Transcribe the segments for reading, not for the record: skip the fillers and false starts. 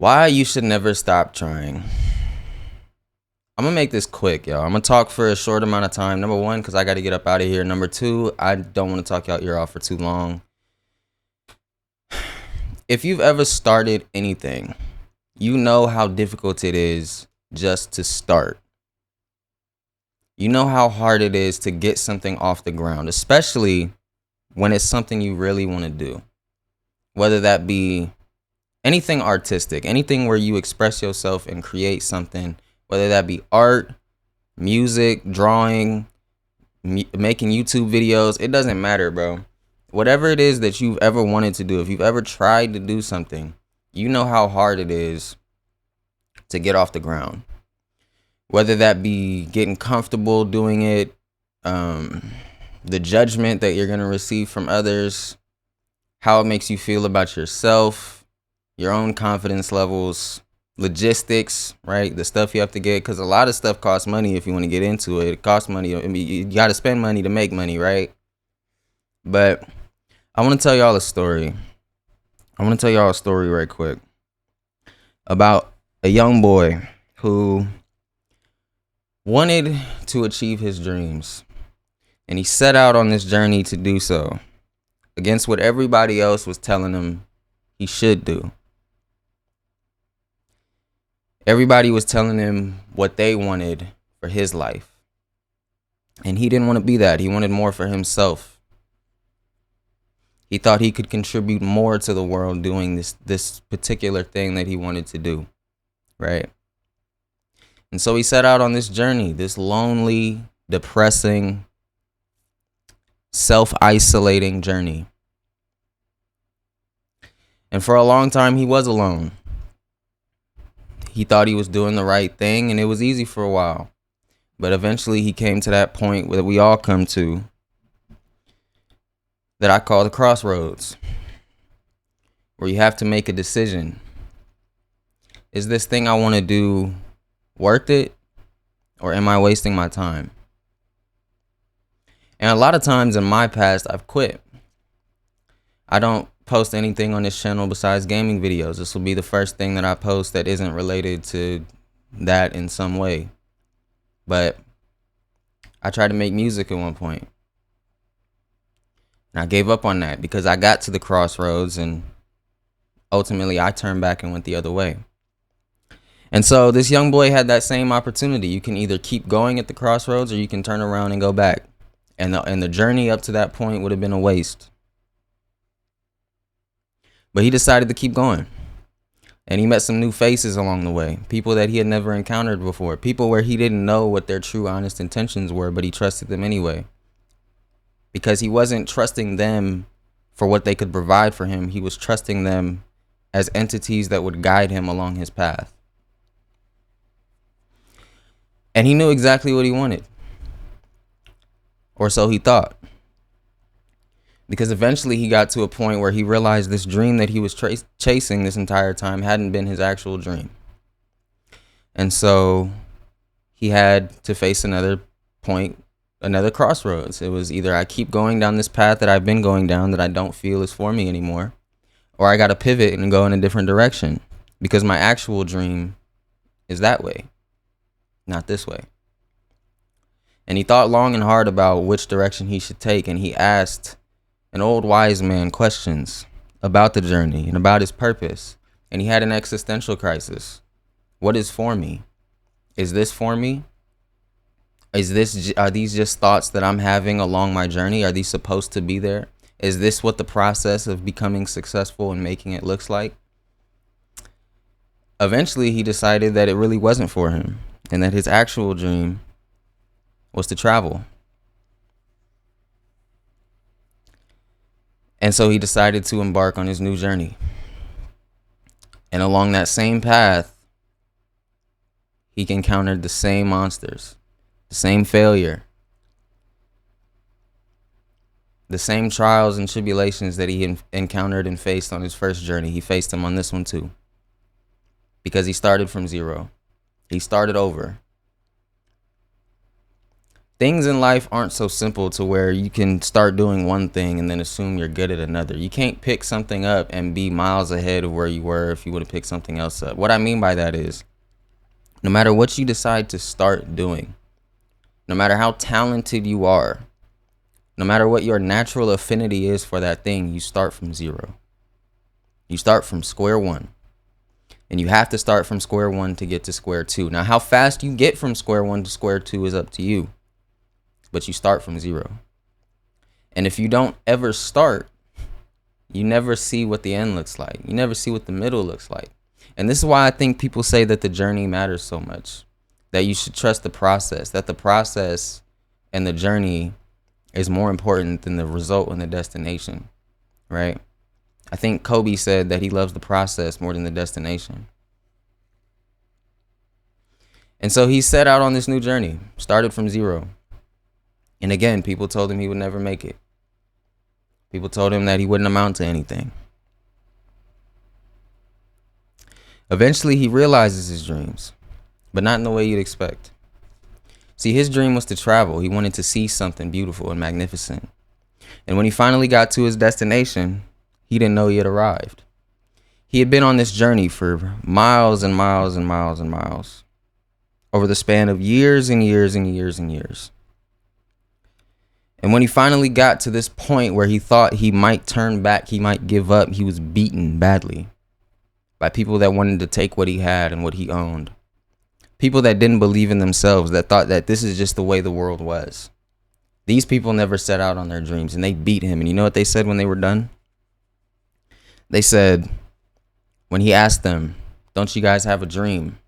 Why you should never stop trying. I'm gonna make this quick, y'all. I'm gonna talk for a short amount of time. Number one, because I got to get up out of here. Number two, I don't want to talk y'all ear off for too long. If you've ever started anything, you know how difficult it is just to start. You know how hard it is to get something off the ground, especially when it's something you really want to do. Whether that be anything artistic, anything where you express yourself and create something, whether that be art, music, drawing, making YouTube videos, it doesn't matter, bro. Whatever it is that you've ever wanted to do, if you've ever tried to do something, you know how hard it is to get off the ground. Whether that be getting comfortable doing it, the judgment that you're going to receive from others, how it makes you feel about yourself, your own confidence levels, logistics, right? The stuff you have to get, because a lot of stuff costs money if you want to get into it. It costs money. I mean, you got to spend money to make money, right? But I want to tell y'all a story. I want to tell y'all a story right quick about a young boy who wanted to achieve his dreams. And he set out on this journey to do so against what everybody else was telling him he should do. Everybody was telling him what they wanted for his life. And he didn't want to be that. He wanted more for himself. He thought he could contribute more to the world doing this particular thing that he wanted to do, right? And so he set out on this journey, this lonely, depressing, self-isolating journey. And for a long time, he was alone. He thought he was doing the right thing, and it was easy for a while. But eventually he came to that point that we all come to, that I call the crossroads, where you have to make a decision. Is this thing I want to do worth it, or am I wasting my time? And a lot of times in my past, I've quit. I don't post anything on this channel besides gaming videos. This will be the first thing that I post that isn't related to that in some way. But I tried to make music at one point. And I gave up on that because I got to the crossroads and ultimately I turned back and went the other way. And so this young boy had that same opportunity. You can either keep going at the crossroads or you can turn around and go back. And the journey up to that point would have been a waste. But he decided to keep going. And he met some new faces along the way. People that he had never encountered before. People where he didn't know what their true honest intentions were, but he trusted them anyway. Because he wasn't trusting them for what they could provide for him. He was trusting them as entities that would guide him along his path. And he knew exactly what he wanted. Or so he thought. Because eventually he got to a point where he realized this dream that he was chasing this entire time hadn't been his actual dream. And so he had to face another point, another crossroads. It was either I keep going down this path that I've been going down that I don't feel is for me anymore, or I got to pivot and go in a different direction because my actual dream is that way, not this way. And he thought long and hard about which direction he should take, and he asked an old wise man questions about the journey and about his purpose. And he had an existential crisis. What is for me? Is this for me? Are these just thoughts that I'm having along my journey? Are these supposed to be there? Is this what the process of becoming successful and making it looks like? Eventually, he decided that it really wasn't for him and that his actual dream was to travel. And so he decided to embark on his new journey. And along that same path, he encountered the same monsters, the same failure, the same trials and tribulations that he encountered and faced on his first journey. He faced them on this one too. Because he started from zero. He started over. Things in life aren't so simple to where you can start doing one thing and then assume you're good at another. You can't pick something up and be miles ahead of where you were if you would have picked something else up. What I mean by that is, no matter what you decide to start doing, no matter how talented you are, no matter what your natural affinity is for that thing, you start from zero. You start from square one. And you have to start from square one to get to square two. Now, how fast you get from square one to square two is up to you. But you start from zero. And if you don't ever start, you never see what the end looks like. You never see what the middle looks like. And this is why I think people say that the journey matters so much. That you should trust the process. That the process and the journey is more important than the result and the destination. Right? I think Kobe said that he loves the process more than the destination. And so he set out on this new journey. Started from zero. And again, people told him he would never make it. People told him that he wouldn't amount to anything. Eventually, he realizes his dreams, but not in the way you'd expect. See, his dream was to travel. He wanted to see something beautiful and magnificent. And when he finally got to his destination, he didn't know he had arrived. He had been on this journey for miles and miles and miles and miles, over the span of years and years and years and years. And when he finally got to this point where he thought he might turn back, he might give up, he was beaten badly by people that wanted to take what he had and what he owned. People that didn't believe in themselves, that thought that this is just the way the world was. These people never set out on their dreams, and they beat him. And you know what they said when they were done? They said, when he asked them, "Don't you guys have a dream?"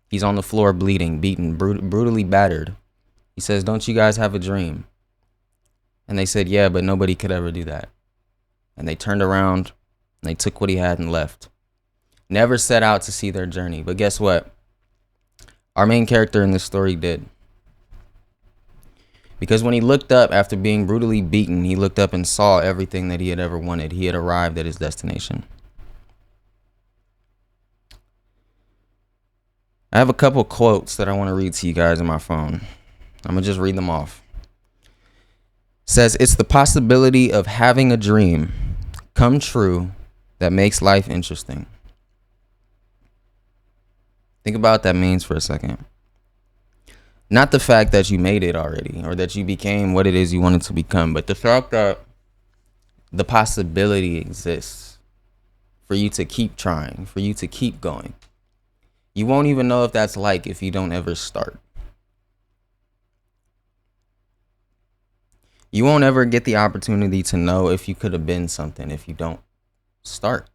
He's on the floor bleeding, beaten, brutally battered. He says, "Don't you guys have a dream?" And they said, "Yeah, but nobody could ever do that." And they turned around and they took what he had and left. Never set out to see their journey. But guess what? Our main character in this story did. Because when he looked up after being brutally beaten, he looked up and saw everything that he had ever wanted. He had arrived at his destination. I have a couple quotes that I want to read to you guys on my phone. I'm going to just read them off. Says, "It's the possibility of having a dream come true that makes life interesting." Think about what that means for a second. Not the fact that you made it already or that you became what it is you wanted to become, but the fact that the possibility exists for you to keep trying, for you to keep going. You won't even know if that's like if you don't ever start. You won't ever get the opportunity to know if you could have been something if you don't start.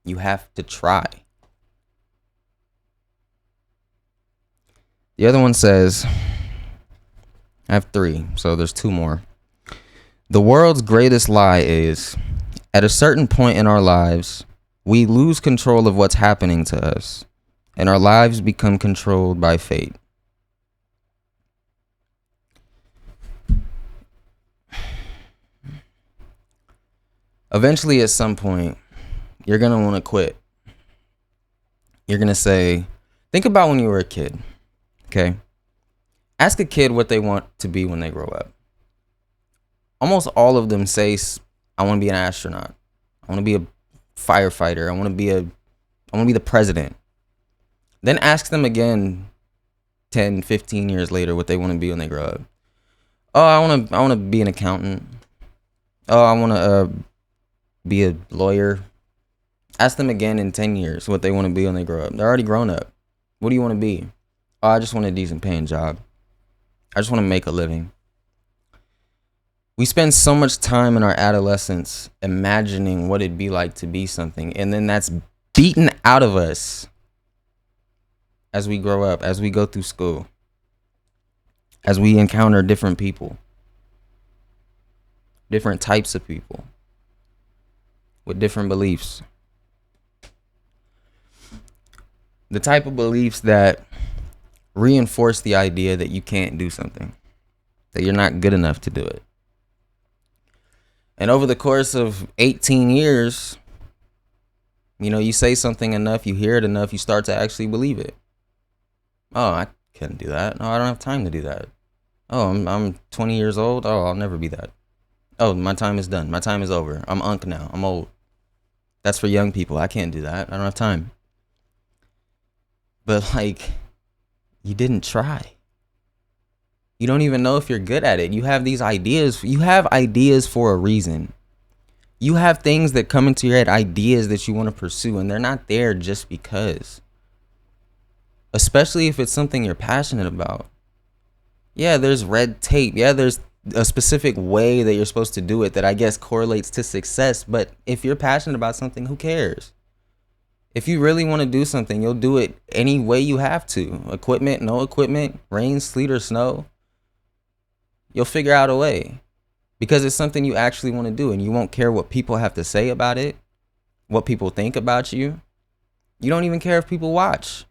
You have to try. The other one says, I have 3, so there's 2 more. "The world's greatest lie is, at a certain point in our lives, we lose control of what's happening to us, and our lives become controlled by fate." Eventually, at some point, you're going to want to quit. You're going to say, think about when you were a kid, okay? Ask a kid what they want to be when they grow up. Almost all of them say, "I want to be an astronaut. I want to be a firefighter. I want to be the president." Then ask them again 10, 15 years later what they want to be when they grow up. "Oh, I want to be an accountant. Oh, I want to be a lawyer." Ask them again in 10 years what they want to be when they grow up. They're already grown up. What do you want to be? "Oh, I just want a decent paying job. I just want to make a living." We spend so much time in our adolescence imagining what it'd be like to be something, and then that's beaten out of us as we grow up, as we go through school, as we encounter different people, different types of people with different beliefs. The type of beliefs that reinforce the idea that you can't do something, that you're not good enough to do it. And over the course of 18 years, you say something enough, you hear it enough, you start to actually believe it. "Oh, I couldn't do that. No, I don't have time to do that. Oh, I'm 20 years old. Oh, I'll never be that. Oh, my time is done. My time is over. I'm unk now. I'm old. That's for young people. I can't do that. I don't have time. But like, you didn't try. You don't even know if you're good at it. You have these ideas. You have ideas for a reason. You have things that come into your head, ideas that you want to pursue, and they're not there just because. Especially if it's something you're passionate about. Yeah, there's red tape. Yeah, there's a specific way that you're supposed to do it that I guess correlates to success. But if you're passionate about something, who cares? If you really want to do something, you'll do it any way you have to. Equipment, no equipment, rain, sleet, or snow. You'll figure out a way because it's something you actually want to do, and you won't care what people have to say about it, what people think about you. You don't even care if people watch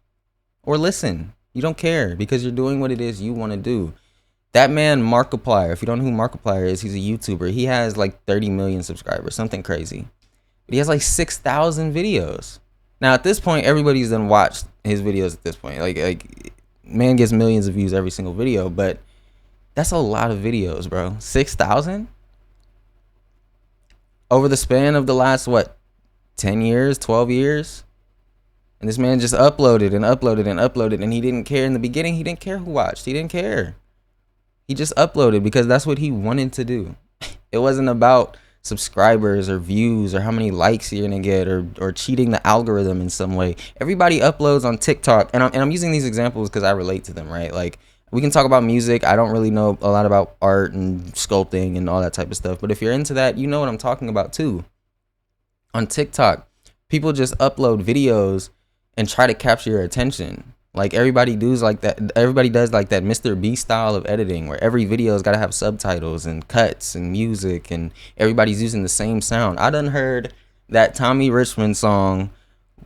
or listen. You don't care because you're doing what it is you want to do. That man, Markiplier, if you don't know who Markiplier is, he's a YouTuber. He has like 30 million subscribers, something crazy. But he has like 6,000 videos. Now, at this point, everybody's done watched his videos at this point. Like man gets millions of views every single video, but that's a lot of videos, bro. 6,000? Over the span of the last, what, 10 years, 12 years? And this man just uploaded and uploaded and uploaded, and he didn't care in the beginning. He didn't care who watched. He didn't care. He just uploaded because that's what he wanted to do. It wasn't about subscribers or views or how many likes you're gonna get or cheating the algorithm in some way. Everybody uploads on TikTok, and I'm using these examples because I relate to them, right? Like, we can talk about music. I don't really know a lot about art and sculpting and all that type of stuff, but if you're into that, you know what I'm talking about too. On TikTok, people just upload videos and try to capture your attention. Like, everybody does like that. Everybody does like that Mr. Beast style of editing, where every video's got to have subtitles and cuts and music, and everybody's using the same sound. I done heard that Tommy Richmond song,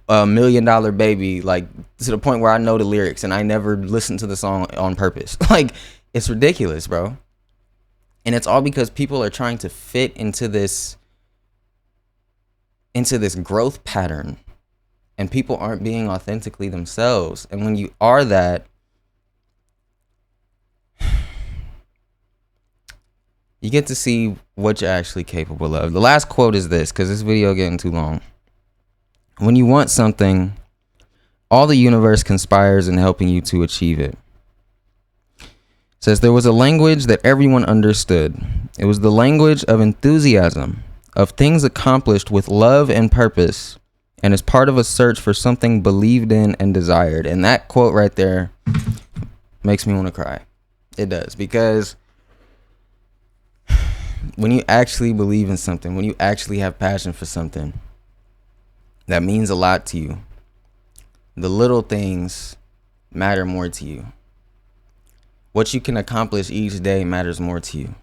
$1 Million Baby, like to the point where I know the lyrics, and I never listened to the song on purpose. Like, it's ridiculous, bro. And it's all because people are trying to fit into this growth pattern, and people aren't being authentically themselves. And when you are that, you get to see what you're actually capable of. The last quote is this, because this video getting too long. When you want something, all the universe conspires in helping you to achieve it. It says there was a language that everyone understood. It was the language of enthusiasm, of things accomplished with love and purpose, and is part of a search for something believed in and desired. And that quote right there makes me want to cry. It does, because when you actually believe in something, when you actually have passion for something, that means a lot to you. The little things matter more to you. What you can accomplish each day matters more to you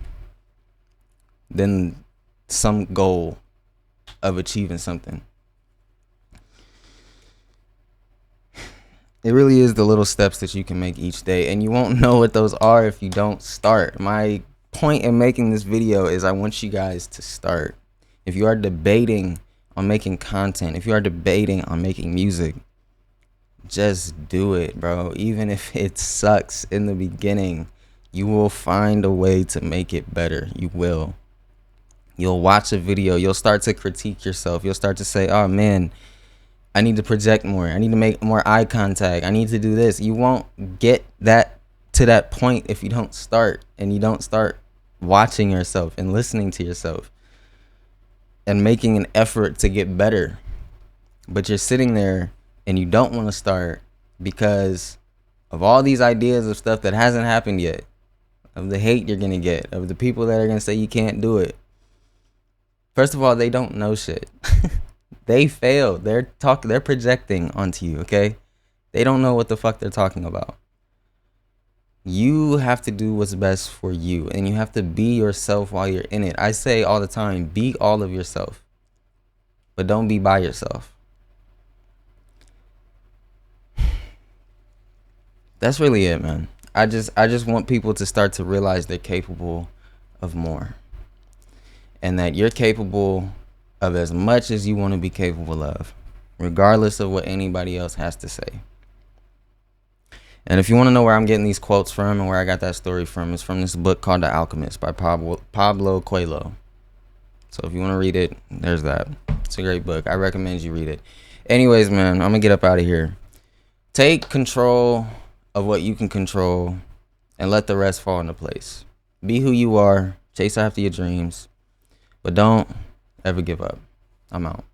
than some goal of achieving something. It really is the little steps that you can make each day, and you won't know what those are if you don't start. My point in making this video is I want you guys to start. If you are debating on making content, if you are debating on making music, just do it, bro. Even if it sucks in the beginning, you will find a way to make it better. You will. You'll watch a video. You'll start to critique yourself. You'll start to say, oh man, I need to project more. I need to make more eye contact. I need to do this. You won't get that to that point if you don't start, and you don't start watching yourself and listening to yourself and making an effort to get better. But you're sitting there and you don't want to start because of all these ideas of stuff that hasn't happened yet, of the hate you're going to get, of the people that are going to say you can't do it. First of all, they don't know shit. They failed. They're projecting onto you, okay? They don't know what the fuck they're talking about. You have to do what's best for you, and you have to be yourself while you're in it. I say all the time, be all of yourself, but don't be by yourself. That's really it, man. I just want people to start to realize they're capable of more, and that you're capable of as much as you want to be capable of, regardless of what anybody else has to say. And if you want to know where I'm getting these quotes from and where I got that story from, it's from this book called The Alchemist by Pablo Coelho. So if you want to read it, there's that. It's a great book. I recommend you read it. Anyways, man, I'm going to get up out of here. Take control of what you can control and let the rest fall into place. Be who you are. Chase after your dreams. But don't ever give up. I'm out.